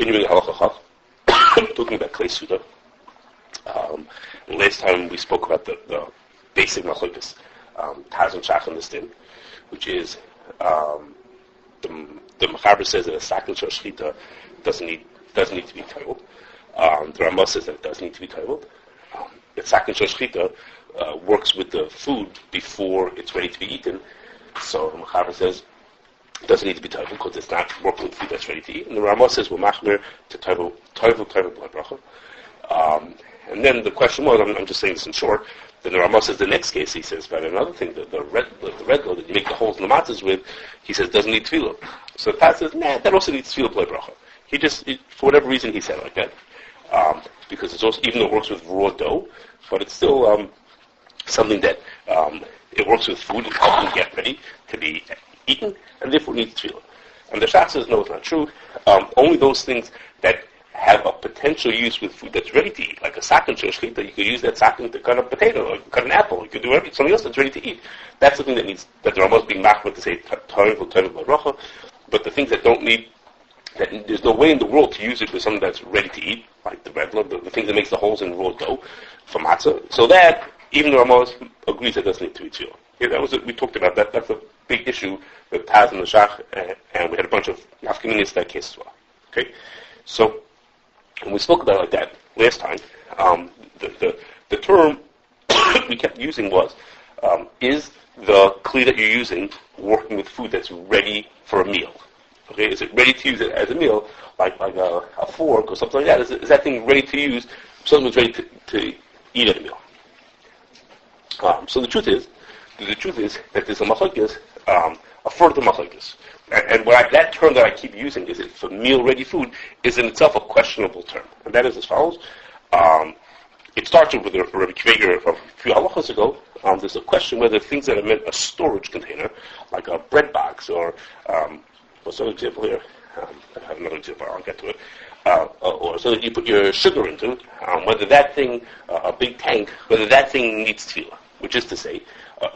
continuing halacha talking about klei suda. Last time we spoke about the basic machlokes, Taz and Shach in this din, which is the Mechaber says that a sakin shel shchita doesn't need to be toiled. The Ramah says that it does need to be toiled. The sakin shel shchita works with the food before it's ready to be eaten. So the Mechaber says it doesn't need to be toiled because it's not working with food that's ready to eat. And the Ramah says we're machmir to toivel blood bracha. And then the question was, I'm just saying this in short, then the Ramah says the next case, he says, but another thing, the red glow that you make the holes in the matzahs with, he says doesn't need tefillah. So the Taz says, that also needs tefillah blood bracha. For whatever reason, he said it like that. Because it's also, even though it works with raw dough, but it's still something that it works with food and helps them get ready to be eaten, and therefore needs tefillah. And the Shach says, no, it's not true. Only those things that have a potential use with food that's ready to eat, like a sakin shel shchita, you could use that sakin to cut a potato, or cut an apple, you could do something else that's ready to eat. That's the thing that the Ramah is being machmir to say, toivel bracha. But the things that don't need, that there's no way in the world to use it with something that's ready to eat, like the redler, the thing that makes the holes in raw dough for matzah. So that, even the Ramah agrees that doesn't need to be tefillah. Yeah, that was it. We talked about that. That's a big issue with Taz and the Shach, and we had a bunch of nafkaminis in that case as well. Okay? So, when we spoke about it like that last time, the term we kept using was, is the kli that you're using working with food that's ready for a meal? Okay, is it ready to use it as a meal, like a fork or something like that? Is that thing ready to use? Something that's ready to eat at a meal. So the truth is that there's a machlokes, a further machlokes. And that term that I keep using, is it for meal-ready food, is in itself a questionable term. And that is as follows. It starts with Rabbi Kveger a few halachos ago. There's a question whether things that are meant a storage container, like a bread box, or what's another example here? I have another example, I'll get to it. Or so that you put your sugar into, whether that thing, a big tank, whether that thing needs tefillah, which is to say,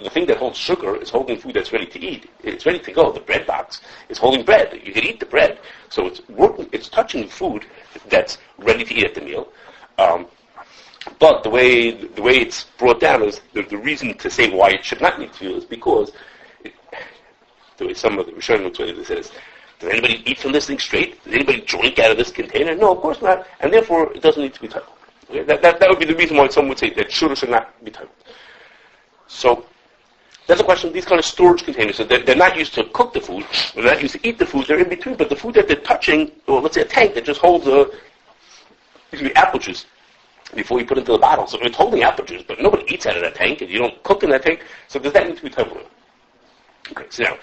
the thing that holds sugar is holding food that's ready to eat. It's ready to go. The bread box is holding bread. You can eat the bread. So it's touching food that's ready to eat at the meal. But the way it's brought down is the reason to say why it should not need tefillah is because the way some of the Rishonim says, does anybody eat from this thing straight? Does anybody drink out of this container? No, of course not. And therefore, it doesn't need to be titled. Okay? That would be the reason why someone would say that should or should not be titled. So, that's a question. These kind of storage containers, so they're not used to cook the food, they're not used to eat the food, they're in between, but the food that they're touching, or let's say a tank that just holds apple juice before you put it into the bottle. So it's holding apple juice, but nobody eats out of that tank, and you don't cook in that tank, so does that need to be titled? Okay, so now,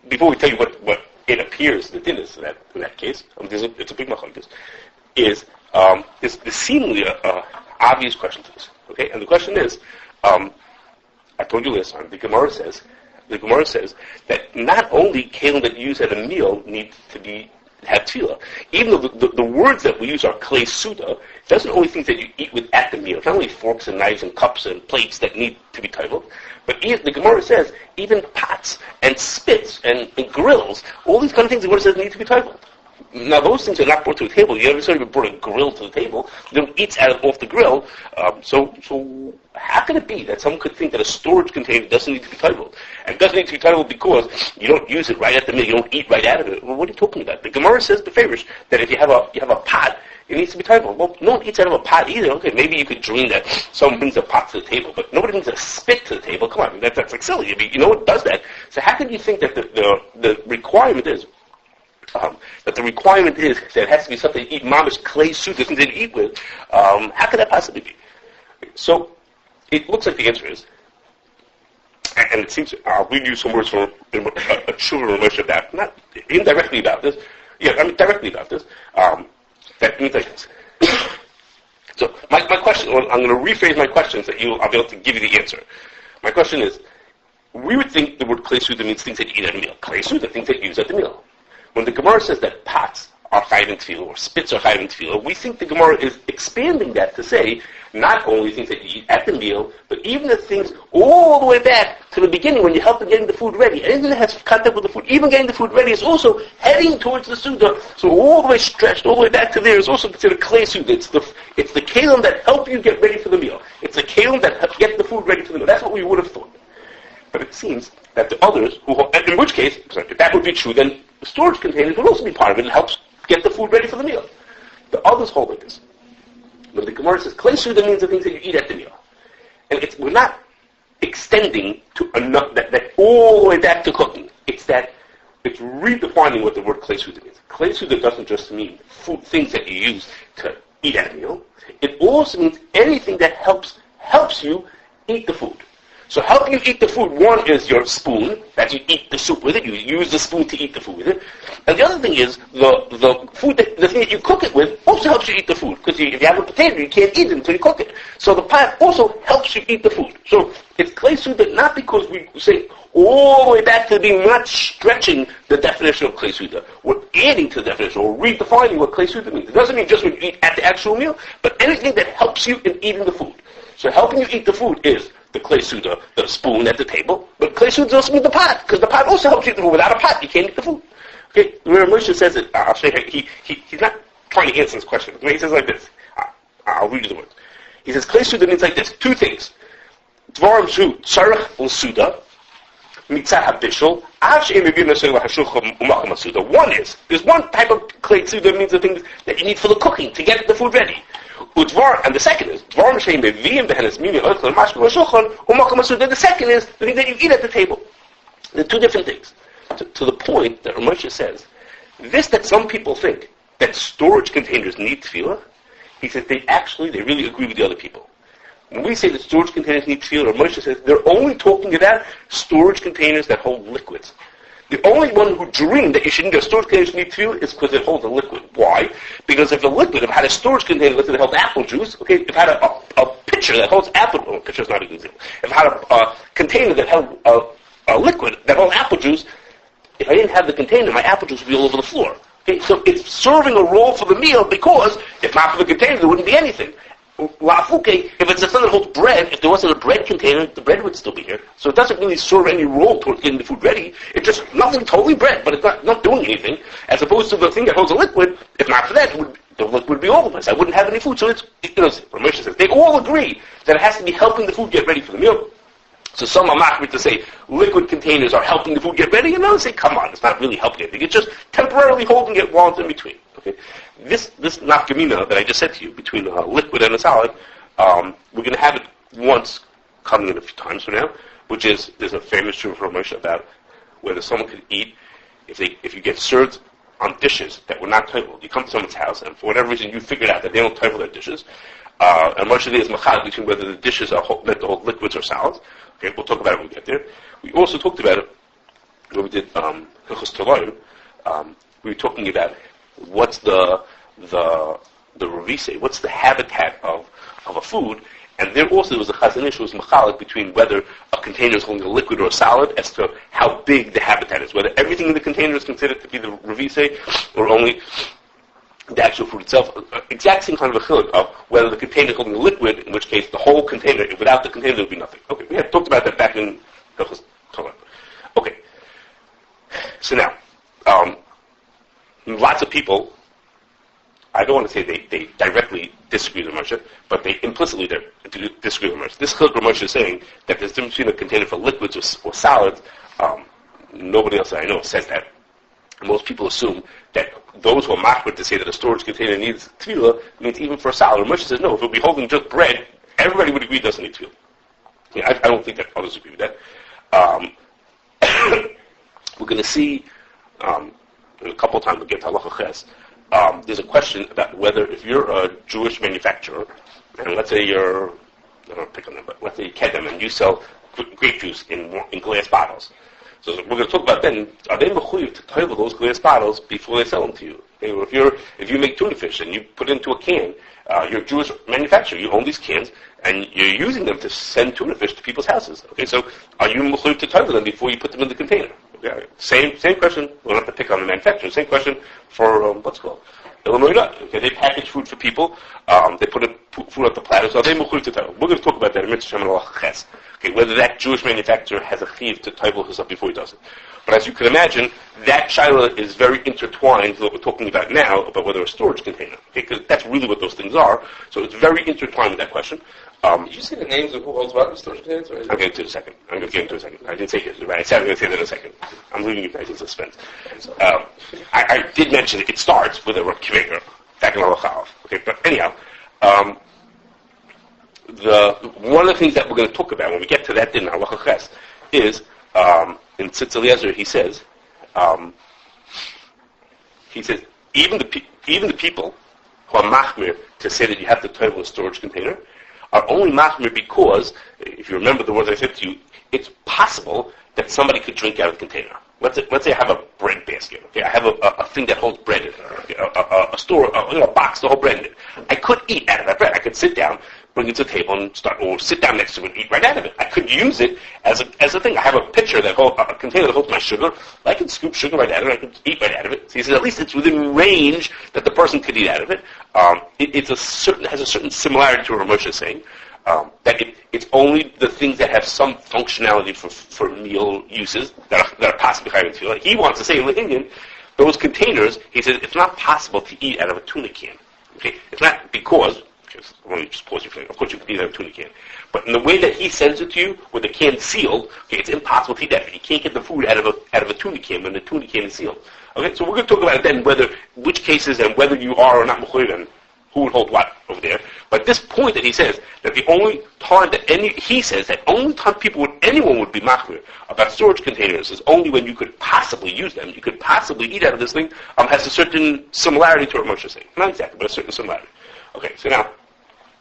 before we tell you what it appears the din is in that case, it's a big machlokes, is there's seemingly a obvious question to this. Okay, and the question is, I told you last time, the Gemara says that not only Keilim that you use at a meal need to have tefillah. Even though the words that we use are klei suda, it doesn't only think that you eat with at the meal. It's not only forks and knives and cups and plates that need to be titled, but the Gemara says even pots and spits and grills, all these kind of things the Gemara says need to be titled. Now those things are not brought to a table. You ever sort of brought a grill to the table? You don't eat off the grill. So how can it be that someone could think that a storage container doesn't need to be titled? And it doesn't need to be titled because you don't use it right at the meal. You don't eat right out of it. Well, what are you talking about? The Gemara says the favorish that if you have a pot, it needs to be titled. Well, no one eats out of a pot either. Okay, maybe you could dream that someone brings a pot to the table, but nobody brings a spit to the table. Come on, that's like silly. You know what does that? So how can you think that the requirement is that it has to be something to eat mamish clay soup, the things that you eat with? How could that possibly be? So it looks like the answer is, and it seems, I'll read you some words from a Shulchan and Moshe about, not indirectly about this, directly about this, that means like this. So my question, I'm going to rephrase my question so that I'll be able to give you the answer. My question is, we would think the word klei suda means things that you eat at a meal. Klei suda, things that you use at the meal. When the Gemara says that pots are chayiv in tefillah, or spits are chayiv in tefillah, we think the Gemara is expanding that to say not only things that you eat at the meal, but even the things all the way back to the beginning when you help in getting the food ready. Anything that has contact with the food, even getting the food ready, is also heading towards the Suda. So all the way stretched, all the way back to there is also considered clay Suda. It's the Keilim that help you get ready for the meal. It's the Keilim that help get the food ready for the meal. That's what we would have thought. But it seems that the others, in which case, if that would be true, then the storage containers would also be part of it and helps get the food ready for the meal. The others hold like this. When the Gemara says clay Suda means the things that you eat at the meal. And we're not extending to enough that all the way back to cooking. It's redefining what the word clay Suda means. Clay Suda doesn't just mean things that you use to eat at a meal. It also means anything that helps you eat the food. So helping you eat the food, one is your spoon, that you eat the soup with it, you use the spoon to eat the food with it. And the other thing is, the thing that you cook it with also helps you eat the food. Because if you have a potato, you can't eat it until you cook it. So the pot also helps you eat the food. So it's clay Suda not because we say all the way back to being not stretching the definition of clay Suda. We're adding to the definition, or redefining what clay Suda means. It doesn't mean just when you eat at the actual meal, but anything that helps you in eating the food. So helping you eat the food is the clay Suda, the spoon at the table, but clay Suda also means the pot, because the pot also helps you eat the food. Without a pot, you can't eat the food. Okay, where Moshe says it, I'll show you, he's not trying to answer this question. He says like this. I'll read you the words. He says, clay Suda means like this, two things. Dvarim shu tzarech l'suda, mitzah habishul, av she'em mevim l'shem l'hashulchan u'macham suda. One is, there's one type of clay Suda means the things that you need for the cooking, to get the food ready. And the second is, the second is the thing that you eat at the table. They're two different things. To the point that Moshe says, this that some people think that storage containers need tefillah, he says they really agree with the other people. When we say that storage containers need tefillah, Moshe says they're only talking about storage containers that hold liquids. The only one who dreamed that you shouldn't get storage containers need tefillah is because it holds a liquid. Why? Because if if it had a storage container that held apple juice, okay, if it had a pitcher that holds apple, well, pitcher's not a good example. If it had a container that held a liquid that held apple juice, if I didn't have the container, my apple juice would be all over the floor. Okay, so it's serving a role for the meal because if not for the container, there wouldn't be anything. If it's a thing that holds bread, if there wasn't a bread container, the bread would still be here. So it doesn't really serve any role towards getting the food ready. It's just nothing, totally bread, but it's not doing anything. As opposed to the thing that holds a liquid, if not for that, the liquid would be all over the place. I wouldn't have any food. So Ramesh says, they all agree that it has to be helping the food get ready for the meal. So some are machmir to say liquid containers are helping the food get ready, and others say, come on, it's not really helping anything. It's just temporarily holding it while it's in between. Okay, this nafkamina that I just said to you between a liquid and a solid, we're going to have it once coming in a few times from now, which is there's a famous shur from Moshe about whether someone could eat if you get served on dishes that were not teviled. You come to someone's house and for whatever reason you figured out that they don't tevel their dishes, and Moshe is machad between whether the dishes are meant to hold liquids or solids. Okay, we'll talk about it when we get there. We also talked about it when we did Hilchos Tevillah. We were talking about what's the revise, what's the habitat of a food, and there also was a chazanish who was machalik between whether a container is holding a liquid or a solid as to how big the habitat is, whether everything in the container is considered to be the revise or only the actual food itself. Exact same kind of a chiluk of whether the container is holding a liquid, in which case the whole container, without the container there would be nothing. Okay, we had talked about that back in Hilchos Tevillah. Okay, so now, lots of people, I don't want to say they directly disagree with Moshe, but they implicitly disagree with Moshe. This chiluk Moshe is saying that there's a difference between a container for liquids or solids. Nobody else that I know says that. Most people assume that those who are machmir to say that a storage container needs tevillah means even for a salad. Moshe says no. If it would be holding just bread, everybody would agree it doesn't need tevillah. Yeah, I don't think that others agree with that. We're going to see a couple of times we'll get to halacha ches. There's a question about whether if you're a Jewish manufacturer, and let's say you're, I don't pick on them, but let's say you're Keilim and you sell grape juice in glass bottles. So we're going to talk about then, are they mechuyev to tevel those glass bottles before they sell them to you? Okay, if you make tuna fish and you put it into a can, you're a Jewish manufacturer, you own these cans, and you're using them to send tuna fish to people's houses. Okay, so are you mechuyev to tevel them before you put them in the container? Yeah, same question. We'll have to pick on the manufacturer. Same question for what's it called Illinois Nut. Okay, they package food for people. They put food on the platters. Are they mechuyv to table? We're going to talk about that in Mitzvah Shem Ches. Okay, whether that Jewish manufacturer has a chiv to table himself before he does it. But as you can imagine, that shaila is very intertwined with what we're talking about now, about whether a storage container. Okay, because that's really what those things are. So it's very intertwined with that question. Did you say the names of who holds what in storage containers? I'm getting to it in a second. I didn't say it. Right? I said I'm going to say that in a second. I'm leaving you guys in suspense. I did mention it starts with a kveger, back in Aruch. Okay, but anyhow, one of the things that we're going to talk about when we get to that din Aruch Ches is in Tzitz Eliezer he says even the people who are machmir to say that you have to tovel a storage container are only machmir because, if you remember the words I said to you, it's possible that somebody could drink out of the container. Let's say I have a bread basket. Okay, I have a thing that holds bread in it. Okay, a box to hold bread in it. I could eat out of that bread. I could sit down, bring it to the table, and or sit down next to it and eat right out of it. I could use it as a thing. I have a pitcher a container that holds my sugar. I can scoop sugar right out of it. I can eat right out of it. So he says at least it's within range that the person could eat out of it. It has a certain similarity to what Moshe is saying. That it's only the things that have some functionality for meal uses that are possibly high in Tevillah. He wants to say in the Indian, those containers, he says, it's not possible to eat out of a tuna can. Okay, it's not because. Let me just pause you for a second. Of course, you can eat out of a tuna can, but in the way that he sends it to you, with the can sealed, okay, it's impossible to eat that. You can't get the food out of a tuna can when the tuna can is sealed. Okay, so we're going to talk about it then, which cases and whether you are or not mechuyev and who would hold what over there. But this point that he says that the only time that anyone would be machmir about storage containers is only when you could possibly use them, you could possibly eat out of this thing, has a certain similarity to what Moshe is saying. Not exactly, but a certain similarity. Okay, so now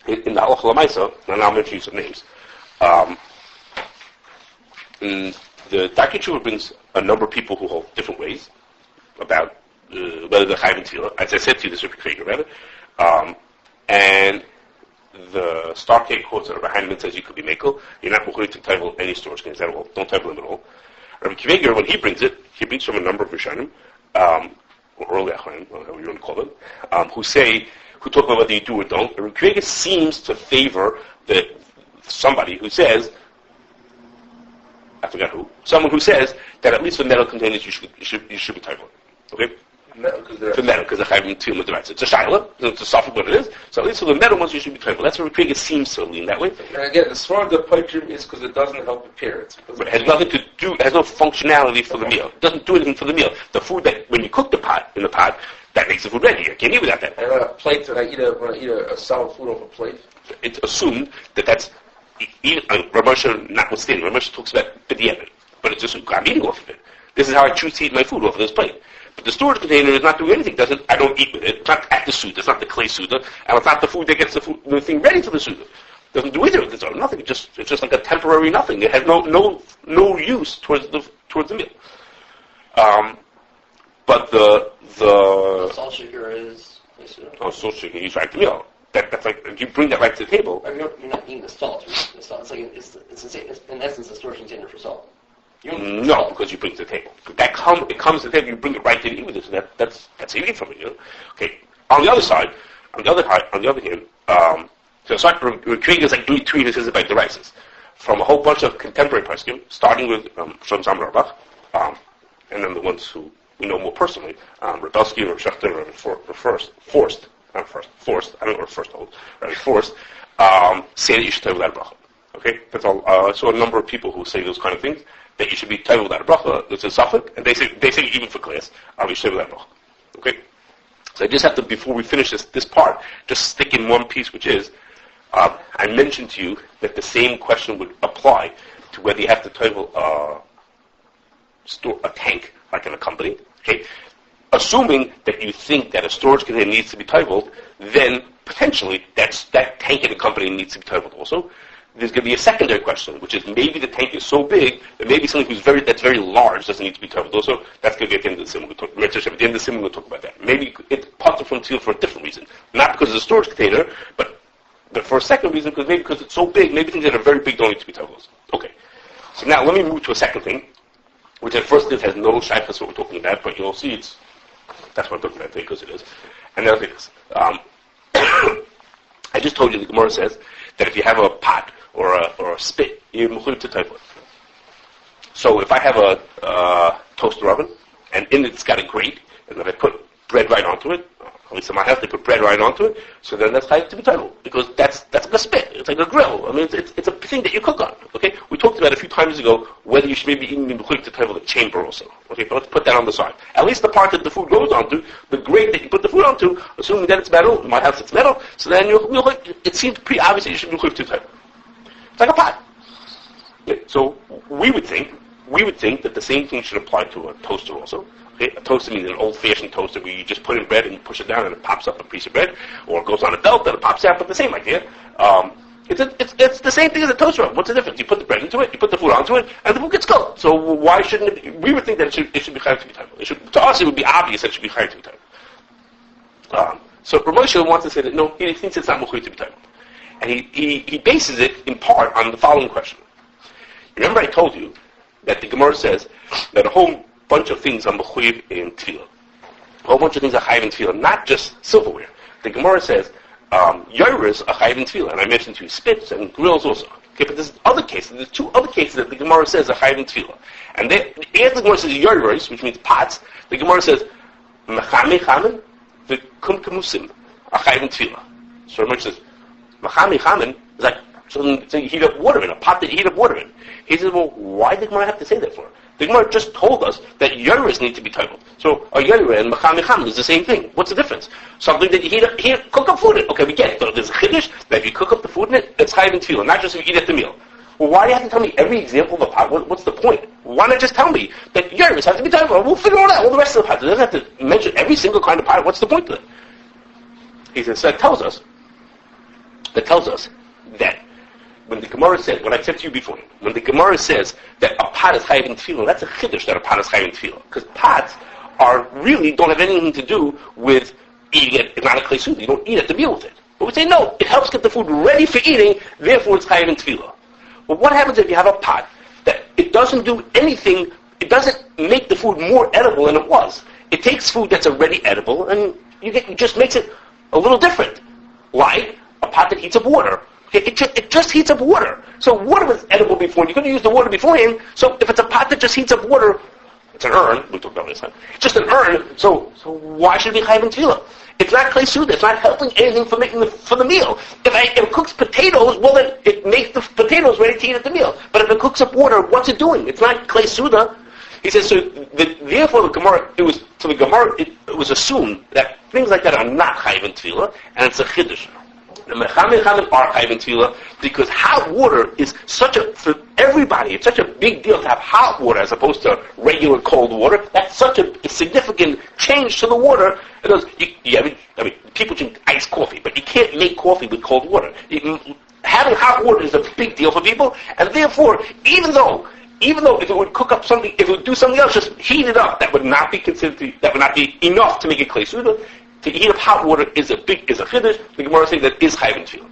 in the Halacha L'Maisa, and I'll mention you some names. The Darkei Tshuva brings a number of people who hold different ways about whether they're chayv in Tevillah. As I said to you, this would be Krieger, rather. And the Star Cake quotes that are behind him says you could be makel. You're not mechuyev to table any storage containers at all. Don't table them at all. Rabbi Keilim, when he brings from a number of Rishonim, or early Acharonim, however you want to call them, who talk about whether you do or don't. Rabbi Keilim seems to favor somebody who says, I forgot who, someone who says that at least for metal containers you should be table. Okay. Because they're chayvim tefillah with the rights. It's a shaila. It's a soft what it is. So at least for the metal ones, you should be tefillah. That's where Kriega seems to lean that way. And again, the swar of the piprim is because it doesn't help appearance. It has nothing to do. It has no functionality for the meal. It doesn't do anything for the meal. The food that when you cook in the pot, that makes the food ready. You can't eat without that. And on a plate, when I eat a solid food off a plate, it's assumed that's Ramosha notwithstanding. Ramosha talks about b'diavad, but it's assumed I'm eating off of it. This is how I choose to eat my food, off of this plate. But the storage container is not doing anything. I don't eat with it. It's not at the suda. It's not the clay suda, and it's not the food that gets the thing ready for the suda. It doesn't do either. It's nothing. It's just like a temporary nothing. It has no use towards the meal. But the salt shaker is. Salt shaker. You try the meal. That's like you bring that right to the table. You're not eating the salt. It's like it's in essence a storage container for salt. No, because you bring it to the table. It comes to the table. You bring it right in and eat with it. So that's eating from it. You know. Okay. On the other side, on the other hand, so Krieg is like doing three instances about the rices from a whole bunch of contemporary poskim, starting with from Zambarbach, and then the ones who we know more personally, Rebelsky or Sifter or Forced. I don't know what first hold. Right, Forced. Say that you should tell without a bracha. Okay, that's all. So a number of people who say those kind of things, that you should be table without a bracha. That's a suffix, and they say even for class, you should table without a bracha. Okay, so I just have to, before we finish this part, just stick in one piece, which is I mentioned to you that the same question would apply to whether you have to table store a tank like in a company. Okay, assuming that you think that a storage container needs to be tabled, then potentially that tank in a company needs to be tabled also. There's going to be a secondary question, which is maybe the tank is so big that maybe something that's very large doesn't need to be tabled also. That's going to be at the end of the sim. At the end of the sim, we'll talk about that. Maybe it's part of from teal for a different reason, not because it's a storage container, but for a second reason, because it's so big, maybe things that are very big don't need to be tabled also. Okay. So now let me move to a second thing. which at first this has no shaykhs what we're talking about, but you'll see that's what I'm talking about because it is. And the other thing is, I just told you the Gemara says that if you have a pot or a spit, you're mechuyev to Tevillah. So if I have a toaster oven and in it's got a grate, and then I put bread right onto it, at least in my house they put bread right onto it, so then that's chayav to be Tevillah because that's like a spit, it's like a grill. I mean, it's a thing that you cook on. Okay, we talked about a few times ago whether you should maybe even be mechuyev to Tevillah the chamber also. Okay, but let's put that on the side. At least the part that the food goes onto, the grate that you put the food onto, assuming that it's metal. In my house it's metal, so then it seems pretty obvious that you should be mechuyev to Tevillah. It's like a pot. Okay, so we would think that the same thing should apply to a toaster also. Okay, a toaster means an old-fashioned toaster where you just put in bread and you push it down and it pops up a piece of bread, or it goes on a belt and it pops out, but the same idea. It's the same thing as a toaster oven. What's the difference? You put the bread into it, you put the food onto it, and the food gets cooked. So why shouldn't it be? We would think that it should be chayav to be Tevillah. To us, it would be obvious that it should be chayav to be Tevillah. So Ramosha wants to say that no, he thinks it's not mechuyev to be Tevillah. And he bases it in part on the following question. Remember I told you that the Gemara says that a whole bunch of things are mechuyev in Tevillah. A whole bunch of things are chayav in Tevillah, not just silverware. The Gemara says yoris are chayav in Tevillah, and I mentioned to you spits and grills also. Okay, but there's other cases. There's two other cases that the Gemara says are chayav in Tevillah. And then, as the Gemara says yoris, which means pots, the Gemara says mechame chamen the kumkamusim are chayav in Tevillah. So Ramesh says mechame chamen is like so you heat up water in a pot that you heat up water in. He says, well, why did the Gemara have to say that for? The Gemara just told us that yoris need to be Tevillah. So a yoris and mechame chamen is the same thing. What's the difference? Something that you heat up, cook up food in. Okay, we get it. So there's a chiddush that if you cook up the food in it, it's chayav in Tevillah, not just if you eat at the meal. Well, why do you have to tell me every example of a pot? What's the point? Why not just tell me that yoris has to be Tevillah? We'll figure it out. All the rest of the pot. It doesn't have to mention every single kind of pot. What's the point of it? He says, so that tells us that when the Gemara says, what I said to you before, when the Gemara says that a pot is chayav in Tevillah, that's a chiddush that a pot is chayav in Tevillah. Because pots don't have anything to do with eating it. It's not a klei suda. You don't eat at the meal with it. But we say, no, it helps get the food ready for eating, therefore it's chayav in Tevillah. Well, what happens if you have a pot that it doesn't do anything, it doesn't make the food more edible than it was? It takes food that's already edible and it just makes it a little different. Like a pot that heats up water. It just heats up water. So water was edible before. You couldn't use the water beforehand. So if it's a pot that just heats up water, it's an urn. We talked about this time. It's just an urn. So why should it be chayav in Tevillah? It's not klei suda. It's not helping anything for the meal. If it cooks potatoes, well then it makes the potatoes ready to eat at the meal. But if it cooks up water, what's it doing? It's not klei suda. He says therefore the Gemara. It was assumed that things like that are not chayav in Tevillah, and it's a chiddush. The mechame chamen are chayav in Tevillah because hot water is for everybody, it's such a big deal to have hot water as opposed to regular cold water. That's such a significant change to the water. Because people drink iced coffee, but you can't make coffee with cold water. Having hot water is a big deal for people, and therefore, even though if it would cook up something, if it would do something else, just heat it up, that would not be enough to make it klei suda. To heat up hot water is a chiddush. The Gemara says that is chayav in Tevillah.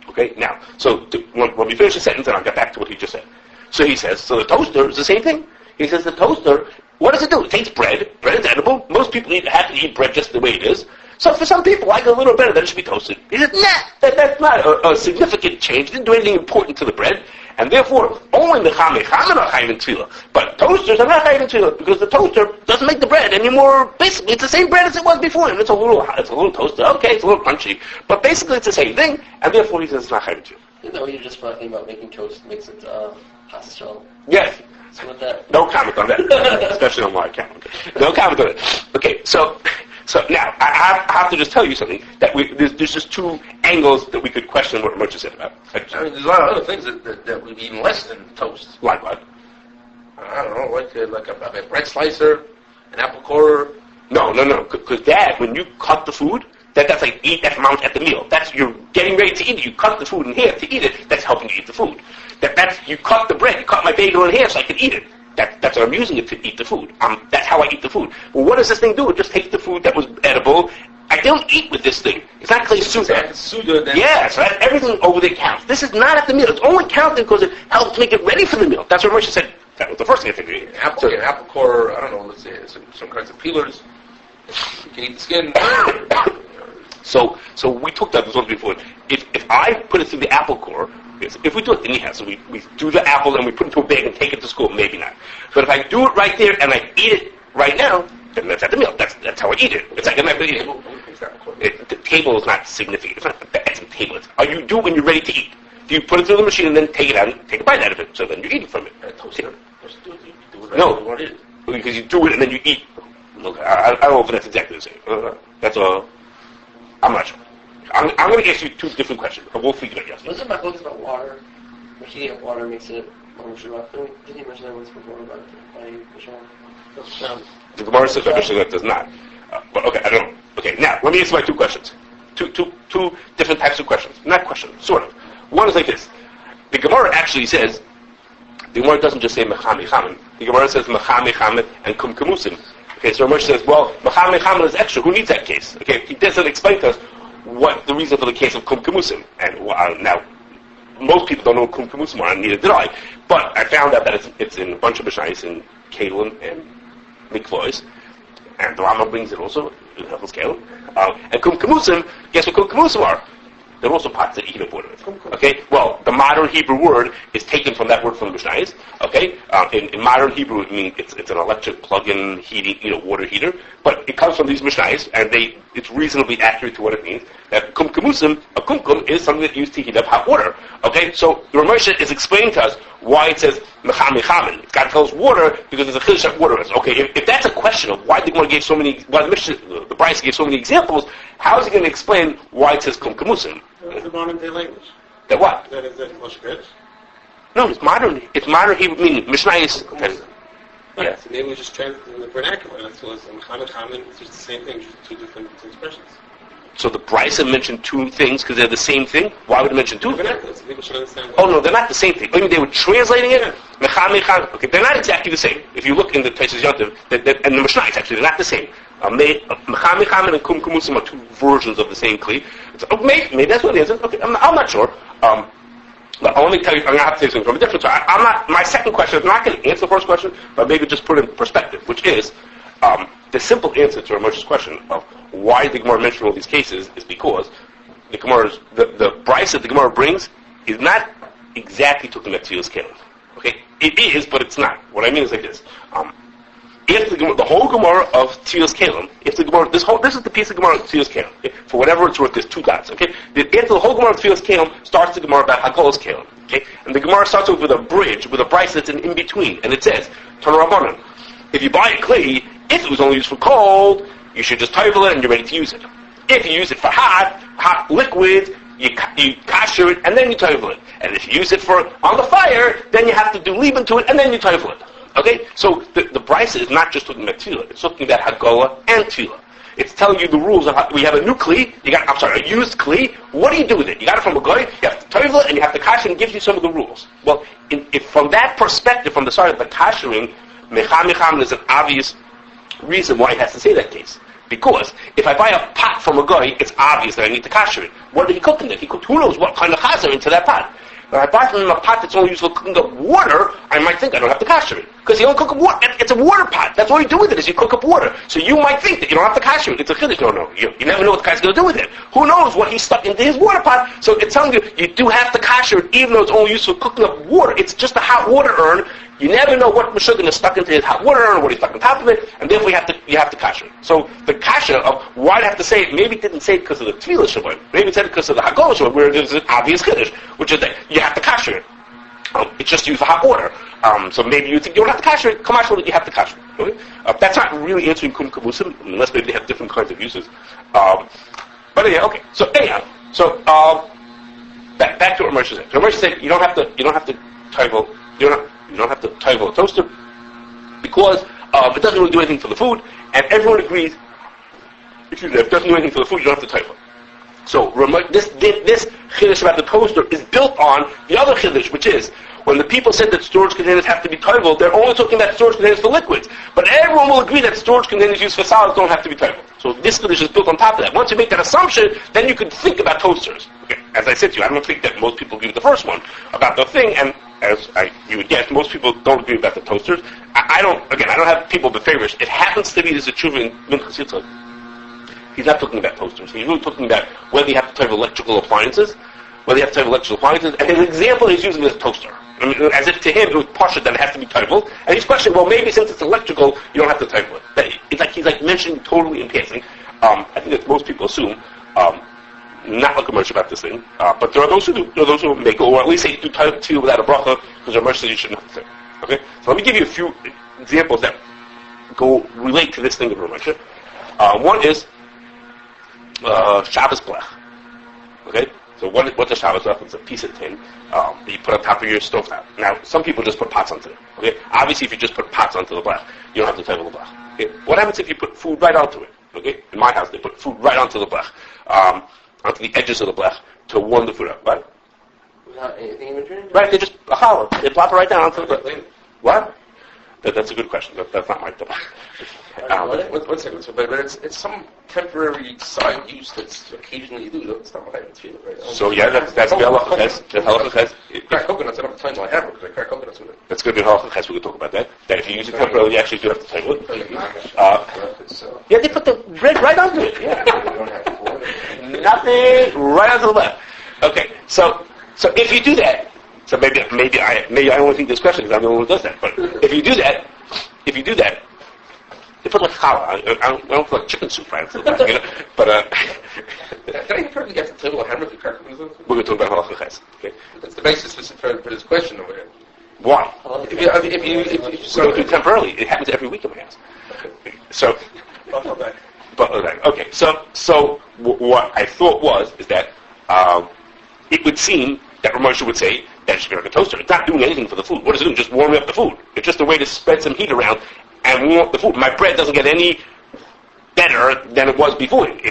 Okay, now, so when we finish the sentence, then I'll get back to what he just said. So he says, so the toaster is the same thing. He says the toaster, what does it do? It takes bread. Bread is edible. Most people have to eat bread just the way it is. So for some people, I go a little better that it should be toasted. He says, that's not a significant change. It didn't do anything important to the bread. And therefore, only the chamen are chayav in Tevillah. But toasters are not chayav in Tevillah because the toaster doesn't make the bread anymore. Basically, it's the same bread as it was before. And it's a little toaster. Okay, it's a little crunchy. But basically, it's the same thing. And therefore, he says it's not chayav in Tevillah. Isn't that what you're just talking about? Making toast makes it pasta. Yes. So with that, no comment on that. Especially on my account. No comment on it. Okay, so now, I have to just tell you something, that there's just two angles that we could question what Ramosha said about. I mean, there's a lot of other things that would be even less than toast. Like what? I don't know, like a bread slicer, an apple corer. No, because that, when you cut the food, that's like eat that amount at the meal. That's, you're getting ready to eat it. You cut the food in half to eat it. That's helping you eat the food. That's, you cut the bread. You cut my bagel in half so I can eat it. That's what I'm using it to eat the food. That's how I eat the food. Well, what does this thing do? It just takes the food that was edible. I don't eat with this thing. It's not klei suda. Yeah, so everything over there counts. This is not at the meal. It's only counting because it helps make it ready for the meal. That's what Moshe said. That was the first thing I figured. Apple core, I don't know, let's say some kinds of peelers. You can eat the skin. So we talked about this once before. If I put it through the apple core, yes, if we do it anyhow, so we do the apple and we put it into a bag and take it to school, maybe not. But if I do it right there and I eat it right now, then that's at the meal. That's how I eat it. It's like I'm not going to eat it. The table is not significant. It's not the table. It's, you do it when you're ready to eat. You put it through the machine and then take it out and take a bite out of it. So then you eat it from it. No, because you do it and then you eat. Look, I don't know if that's exactly the same. That's all. I'm not sure. I'm going to ask you two different questions. We'll figure it out. Wasn't my focus about water? Heating up water makes it more Mishra. Didn't you mention that once before about Mishra? The Gemara says that Mishra does not. But okay, I don't know. Okay, now let me answer my two questions. Two different types of questions. Not questions, sort of. One is like this. The Gemara actually says, the Gemara doesn't just say Mecham Mechamin. The Gemara says Mecham Mechamin and Kum Kamusim. Okay, so Ramesh says, well, Mecham Mechamin is extra. Who needs that case? Okay, he doesn't explain to us what the reason for the case of Kum Kamusim. And now, most people don't know what Kum Kamusim are, and neither did I. But I found out that it's in a bunch of Mishnayos in Keilim and Mikvois. And the Rama brings it also in Hilchos Keilim. And Kum Kamusim, guess what Kum Kamusim are? They're also pots that heat up water. Okay? Well, the modern Hebrew word is taken from that word from Mishnayos. Okay? In modern Hebrew, it means it's an electric plug-in heating, water heater. But it comes from these Mishnayos, and it's reasonably accurate to what it means. That kumkumusum, a kumkum, is something that's used to heat up hot water. Okay? So the Ramosha is explaining to us why it says mecham mechamin. It's got to tell us water because there's a chiddush that water is. Okay? If that's a question of why the Gemara gave so many, why the Bryce gave so many examples, how is he going to explain why it says kumkumusum? That's the modern day language. That what? That is Moshe. No, it's modern. It's modern Hebrew, meaning Mishnayos. Yeah. So maybe we just translate in the vernacular. That's what Muhammad Haman. It's just the same thing, just two different expressions. So the Bryce mentioned two things because they're the same thing. Why would it mention two things? So people should understand. Oh no, they're not the same thing. I mean, they were translating it. Mecham. Okay, they're not exactly the same. If you look in the Taisus Yontiv, and the Mishnayos actually, they're not the same. Mecham and Kum Kamusim are two versions of the same kli. Maybe that's what it is. Okay, I'm not sure. But I want to tell you, I'm going to have to say something from a different side. My second question is not going to answer the first question, but maybe just put it in perspective, which is, the simple answer to Ramos's question of why the Gemara mentioned all these cases is because the Gemara's, the Bryce that the Gemara brings is not exactly talking about Tevillas Keilim. Okay? It is, but it's not. What I mean is like this. If the whole Gemara of Tevillas Keilim, if the Gemara, this is the piece of Gemara of Tevillas Keilim. Okay? For whatever it's worth, there's two dots. Okay? If the whole Gemara of Tevillas Keilim starts the Gemara about Hagolas Keilim. Okay? And the Gemara starts off with a bridge, with a Bryce that's in between, and it says, Tanarabanan, if you buy a kli, if it was only used for cold, you should just Tevillah it and you're ready to use it. If you use it for hot liquid, you kasher it and then you Tevillah it. And if you use it for on the fire, then you have to do leave into it and then you Tevillah it. Okay? So the Bryce is not just talking about Tevillah, it's talking about Hagolah and Tevillah. It's telling you the rules of how we have a new kli, a used kli, what do you do with it? You got it from a guy, you have to Tevillah and you have to kasher, and it gives you some of the rules. Well, if from that perspective, from the side of the kashering, Mecham is an obvious reason why it has to say that case. Because if I buy a pot from a guy, it's obvious that I need to kasher it. What did he cook in there? He cooked who knows what kind of chazer into that pot. When I buy from him a pot that's only used for cooking up water, I might think I don't have to kasher it. Because you don't cook up water. It's a water pot. That's all you do with it is you cook up water. So you might think that you don't have to kasher it. It's a chiddush. No. You never know what the guy's going to do with it. Who knows what he stuck into his water pot. So it's telling you do have to kasher it even though it's only used for cooking up water. It's just a hot water urn. You never know what Meshuggah is stuck into his hot water urn or what he's stuck on top of it, and therefore you have to kasher it. So the kasher of why I have to say it, maybe it didn't say it because of the Tevillah Shabbat, maybe it said it because of the Hagolah Shabbat, where there's an obvious chiddush, which is that you have to kasher it. It's just used for hot water. So maybe you think you don't have to kasher it, Kamash you have to kasher it. Okay? That's not really answering Kum Kamusim, unless maybe they have different kinds of uses. But yeah, okay. So anyhow, back to what Immersion said. So Immersion said you don't have to Tevillah, you don't have to Tevillah a toaster because it doesn't really do anything for the food, and everyone agrees. If it doesn't do anything for the food, you don't have to Tevillah. So this chiddush about the toaster is built on the other chiddush, which is when the people said that storage containers have to be Tevillah, they're only talking about storage containers for liquids. But everyone will agree that storage containers used for solids don't have to be Tevillah. So this chiddush is built on top of that. Once you make that assumption, then you can think about toasters. Okay. As I said to you, I don't think that most people agree with the first one about the thing, and as you would guess, most people don't agree about the toasters. I don't have people but favorites. It happens to be there's a tshuva in Minchas Yitzchak. He's not talking about toasters. He's really talking about whether you have to have electrical appliances, and his example he's using is toaster. I mean, as if to him it was partial that it has to be Tevillah. And he's questioning, well, maybe since it's electrical, you don't have to Tevillah. It's like he's like mentioning totally in passing. I think that most people assume, not like a merch about this thing, but there are those who do. There are those who make, or at least say do Tevillah without a bracha, because a merch says you shouldn't have to say. Okay, so let me give you a few examples that relate to this thing of a merch. One is Shabbos Blech. Okay. So what's a Shabbos Blech? It's a piece of tin that you put on top of your stove top. Now, some people just put pots onto it. Okay, obviously, if you just put pots onto the blech, you don't have to Tevillah the blech. Okay, what happens if you put food right onto it? Okay, in my house, they put food right onto the blech, onto the edges of the blech to warm the food up. Right? Without anything in between? Right. They just they plop it right down onto the blech. What? That's a good question. That's not my thought. One second. So, but it's some temporary side use that's occasionally you do. It's not what I feel, right? So yeah, that's the halacha ches. The halacha ches. Crack coconuts. I don't have time till I have it because I crack coconuts with it. That's going to be halacha ches. We can talk about that. That if you use it temporarily, you actually do have to take it. Yeah, they put the bread right onto it. Yeah. Nothing right onto the left. Okay, so if you do that, so maybe I only think this question because I'm the only one who does that. But if you do that, they put like challah. I don't put like chicken soup right into the back, you know. But can I probably get the table of hammer to crack coconuts? we're going to talk about halacha ches. Okay. That's the basis for this question over here. Why? If you We don't do it temporarily. It happens every week in my house. So. Okay. So what I thought is that it would seem that Ramosha would say that it should be like a toaster. It's not doing anything for the food. What is it doing? Just warming up the food. It's just a way to spread some heat around and warm up the food. My bread doesn't get any better than it was before. It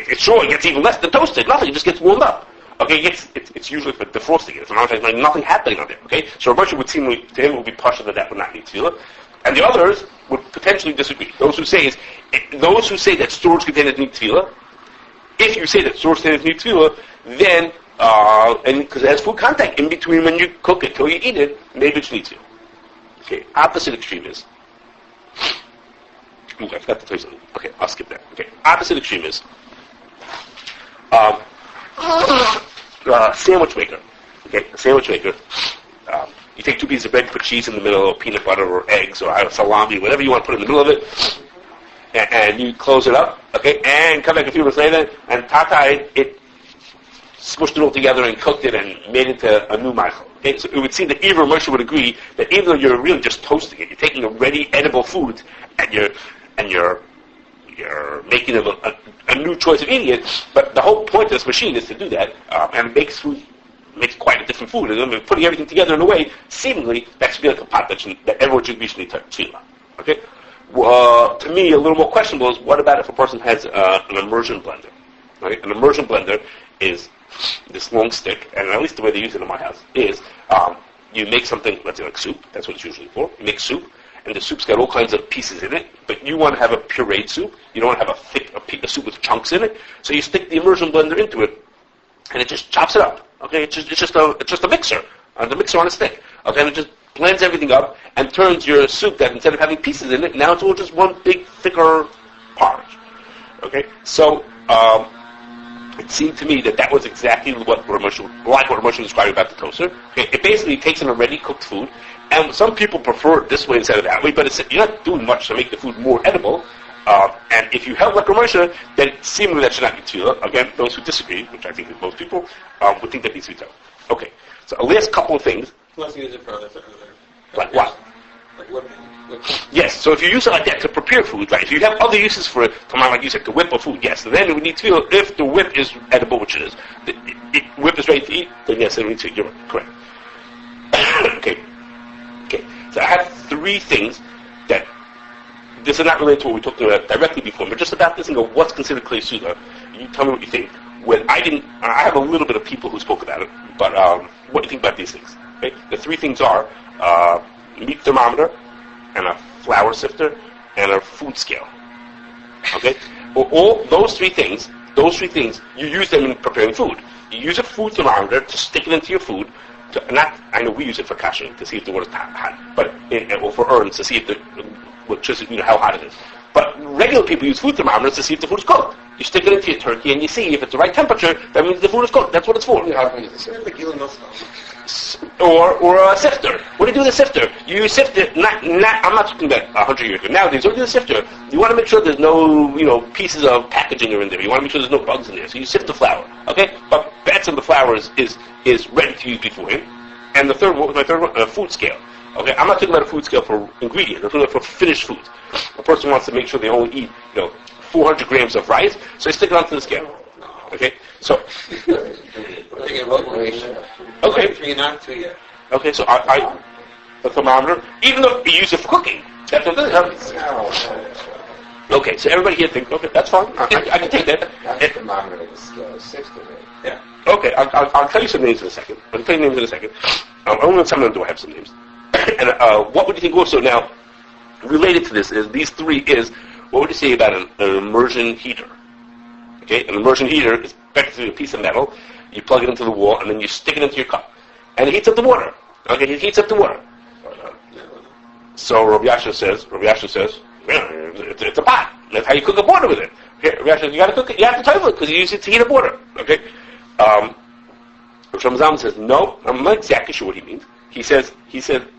gets even less than toasted. Nothing. It just gets warmed up. Okay, it's usually for defrosting. It's like nothing happening on there. Okay, so Ramosha would seem to him would be partial that would not need Tevillah. And the others would potentially disagree. Those who say that storage containers need Tevillah. If you say that storage containers need Tevillah, then and because it has food contact in between when you cook it till you eat it, maybe it needs to. Okay, opposite extreme is. Ooh, I forgot to tell you something. Okay, I'll skip that. Okay, opposite extreme is sandwich maker. Okay, a sandwich maker. You take 2 pieces of bread, put cheese in the middle, or peanut butter, or eggs, or salami, whatever you want to put in the middle of it, and you close it up. Okay, and come back a few minutes later, and it smushed it all together and cooked it and made it into a new ma'achal. Okay, so it would seem that even Moshe would agree that even though you're really just toasting it, you're taking a ready edible food and you're making a new choice of eating it. But the whole point of this machine is to do that, and it makes quite a different food. And then putting everything together in a way, seemingly that should be like a pot that everyone should be Tevillah. Okay. To me, a little more questionable is what about if a person has an immersion blender? Right? An immersion blender is this long stick, and at least the way they use it in my house is you make something, let's say like soup. That's what it's usually for. You make soup, and the soup's got all kinds of pieces in it, but you want to have a pureed soup. You don't want to have a soup with chunks in it. So you stick the immersion blender into it, and it just chops it up. Okay, it's just a mixer, the mixer on a stick. Okay, and it just blends everything up and turns your soup that instead of having pieces in it, now it's all just one big thicker porridge. Okay, so it seemed to me that was exactly what Ramosha was describing about the toaster. Okay, it basically takes in a ready cooked food, and some people prefer it this way instead of that way, but you're not doing much to make the food more edible. And if you help like Ramosha, then seemingly that should not be Tevillah. Again, those who disagree, which I think is most people, would think that needs to be Tevillah. Okay, so a last couple of things. Let's use it for other. Like what? Like what? Yes, so if you use it like that to prepare food, like if you have other uses for it, like you said, to whip a food, yes, then we need Tevillah. If the whip is edible, which it is, whip is ready to eat, then yes, then we need to. You're correct. Okay. So I have 3 things that. This is not related to what we talked about directly before, but just about this thing of what's considered Klei Suda. You tell me what you think. I have a little bit of people who spoke about it, but what do you think about these things? Okay? The 3 things are meat thermometer, and a flour sifter, and a food scale. Okay? Well, all those three things, you use them in preparing food. You use a food thermometer to stick it into your food I know we use it for kashing to see if the water's hot, but or for urns to see if how hot it is. But regular people use food thermometers to see if the food is cooked. You stick it into your turkey and you see if it's the right temperature. That means the food is cooked. That's what it's for. Or a sifter. What do you do with a sifter? You sift it. I'm not talking about 100 years ago. Nowadays, what do you do with a sifter? You want to make sure there's no pieces of packaging are in there. You want to make sure there's no bugs in there. So you sift the flour. Okay, but that's when the flour is ready to use beforehand. And the third one, my third one, a food scale. Okay, I'm not talking about a food scale for ingredients. I'm talking about for finished foods. A person wants to make sure they only eat, 400 grams of rice, so they stick it onto the scale. Okay, so. Okay. Okay, so the thermometer, even though you use it for cooking, that's what it is. Okay, so everybody here thinks, okay, that's fine. I can take that. That's the thermometer of the scale, 6 to 8. Yeah. Okay, I'll tell you some names in a second. Only some of them do I have some names. And what would you think also now, related to this, is these three is, what would you say about an immersion heater? Okay, an immersion heater is basically a piece of metal, you plug it into the wall, and then you stick it into your cup. And it heats up the water. Okay, it heats up the water. So Rabbi Yasha says, it's a pot. That's how you cook up water with it. Okay, Rabbi Yasha, you gotta cook it, you have to table it, because you use it to heat up water. Okay? Shulchan says, no, I'm not exactly sure what he means. He said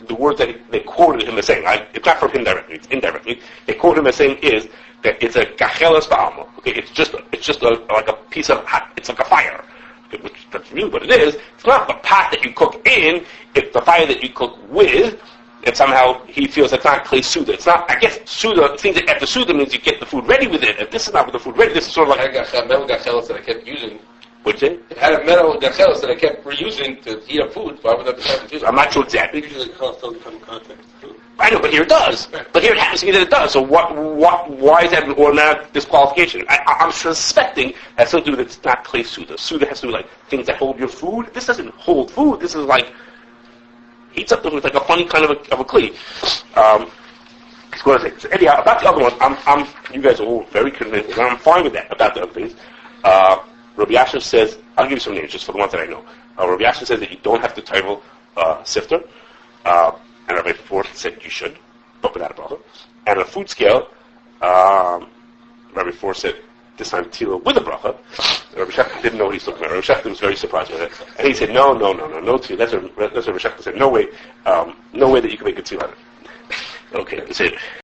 the word that they quoted him as saying, it's not from him directly, it's indirectly. They quoted him as saying is that it's a gachelas ba'alma. Okay, it's just like a piece of hot, it's like a fire. Okay, which that's really what it is. It's not the pot that you cook in, it's the fire that you cook with. And somehow he feels it's not clay suda. It's not. I guess suda. It seems that after suda means you get the food ready with it. If this is not with the food ready, this is sort of like. I got metal gachelas that I kept using. What'd you say? It had a metal gachelas that I kept reusing to heat up food. Why would that be confusing? I'm not sure exactly. Usually cost doesn't come in contact. I know, but here it does. But here it happens to be that it does. So why is that an automatic disqualification? I'm suspecting that's something to do with it's not clay suda. Suda has to do with like things that hold your food. This doesn't hold food. This is like heats up the food. It's like a funny kind of a clay. What I say. So anyhow, about the other one, you guys are all very convinced, and I'm fine with that. About the other things, Rabbi Yasha says, I'll give you some names just for the ones that I know. Rabbi Yasha says that you don't have to title Sifter. And Rabbi Ford said you should, but without a bracha. And on a food scale, Rabbi Ford said this time Tevillah with a bracha. Rabbi Shachar didn't know what he's talking about. Rabbi Shachar was very surprised with it, and he said no Tevillah. That's what Rabbi Shachar said. No way that you can make a Tevillah. Okay, that's it.